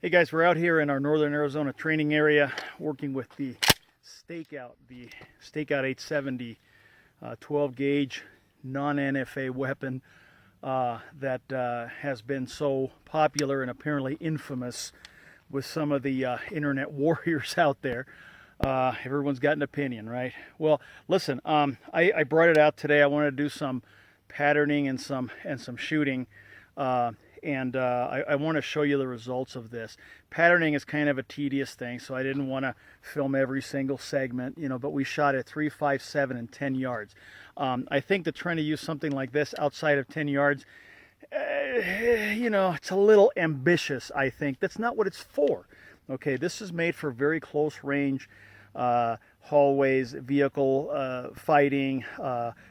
Hey guys, we're out here in our northern Arizona training area working with the Stakeout 870 12 gauge non-NFA weapon that has been so popular and apparently infamous with some of the internet warriors out there. Everyone's got an opinion, right? Well, listen, I brought it out today. I wanted to do some patterning and some shooting. I want to show you the results of this. Patterning is kind of a tedious thing, so I didn't want to film every single segment, but we shot at 3, 5, 7, and 10 yards. I think that trying to use something like this outside of 10 yards, it's a little ambitious, I think. That's not what it's for. Okay, this is made for very close range hallways, vehicle fighting,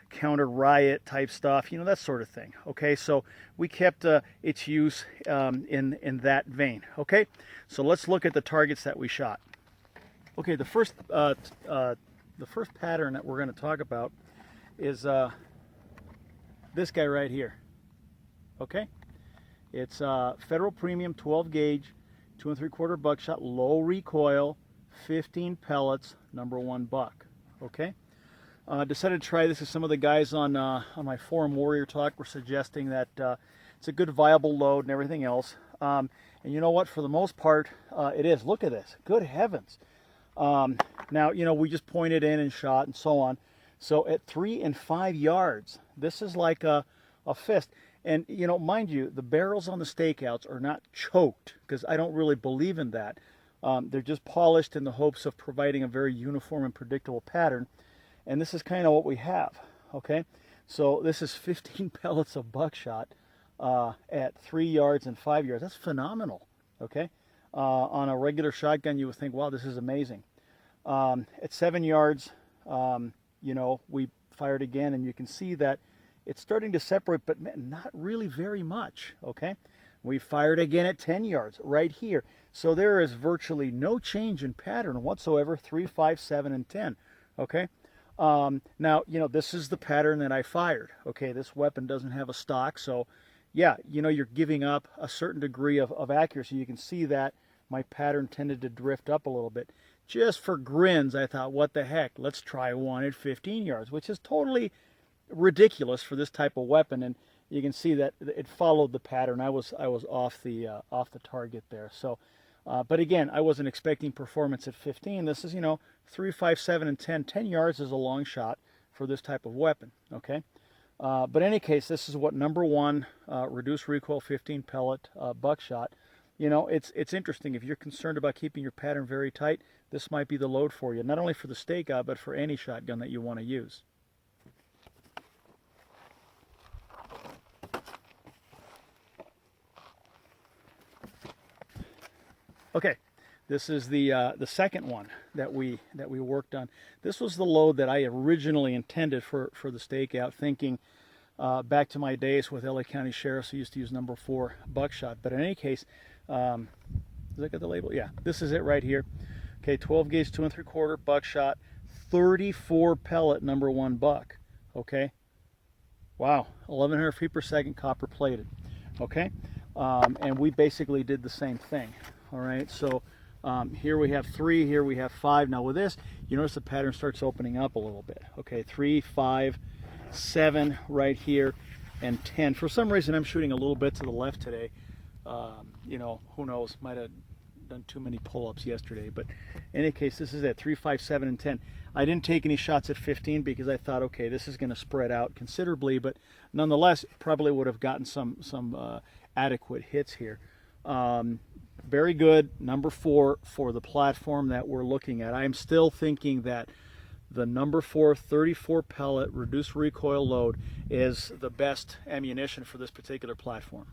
counter riot type stuff, that sort of thing. Okay, so we kept its use in that vein. Okay, so let's look at the targets that we shot. Okay, the first pattern that we're going to talk about is this guy right here. Okay, it's Federal Premium 12 gauge, 2 3/4 buckshot, low recoil, 15 pellets, #1 buck. Okay, decided to try this as some of the guys on my Forum Warrior Talk were suggesting that it's a good viable load and everything else. And you know what? For the most part, it is. Look at this. Good heavens. Now, we just pointed in and shot and so on. So at 3 and 5 yards, this is like a fist. And, mind you, the barrels on the Stakeouts are not choked because I don't really believe in that. They're just polished in the hopes of providing a very uniform and predictable pattern. And this is kind of what we have. Okay, so this is 15 pellets of buckshot at 3 yards and 5 yards. That's phenomenal. Okay, on a regular shotgun, you would think, wow, this is amazing. At 7 yards, we fired again, and you can see that it's starting to separate, but not really very much. Okay, we fired again at 10 yards right here. So there is virtually no change in pattern whatsoever, 3, 5, 7, and 10. Okay, now, this is the pattern that I fired. Okay, this weapon doesn't have a stock, so yeah, you're giving up a certain degree of accuracy. You can see that my pattern tended to drift up a little bit. Just for grins, I thought, what the heck, let's try one at 15 yards, which is totally ridiculous for this type of weapon. And you can see that it followed the pattern. I was off the target there. So, but again, I wasn't expecting performance at 15. This is 3, 5, 7, and 10. 10 yards is a long shot for this type of weapon. Okay, but in any case, this is what #1 reduced recoil 15 pellet buckshot. It's interesting. If you're concerned about keeping your pattern very tight, this might be the load for you. Not only for the Stakeout, but for any shotgun that you want to use. Okay, this is the second one that we worked on. This was the load that I originally intended for the Stakeout, thinking back to my days with LA County Sheriffs who used to use #4 buckshot. But in any case, does that get the label? Yeah, this is it right here. Okay, 12 gauge, 2 3/4 buckshot, 34 pellet #1 buck. Okay, wow, 1100 feet per second, copper plated. Okay, and we basically did the same thing. All right, so here we have 3, here we have 5. Now with this, you notice the pattern starts opening up a little bit. Okay, 3, 5, 7 right here, and 10. For some reason, I'm shooting a little bit to the left today. Who knows? Might have done too many pull-ups yesterday. But in any case, this is at 3, 5, 7, and 10. I didn't take any shots at 15 because I thought, okay, this is going to spread out considerably. But nonetheless, probably would have gotten some adequate hits here. Very good, #4 for the platform that we're looking at. I'm still thinking that the #4 34 pellet reduced recoil load is the best ammunition for this particular platform.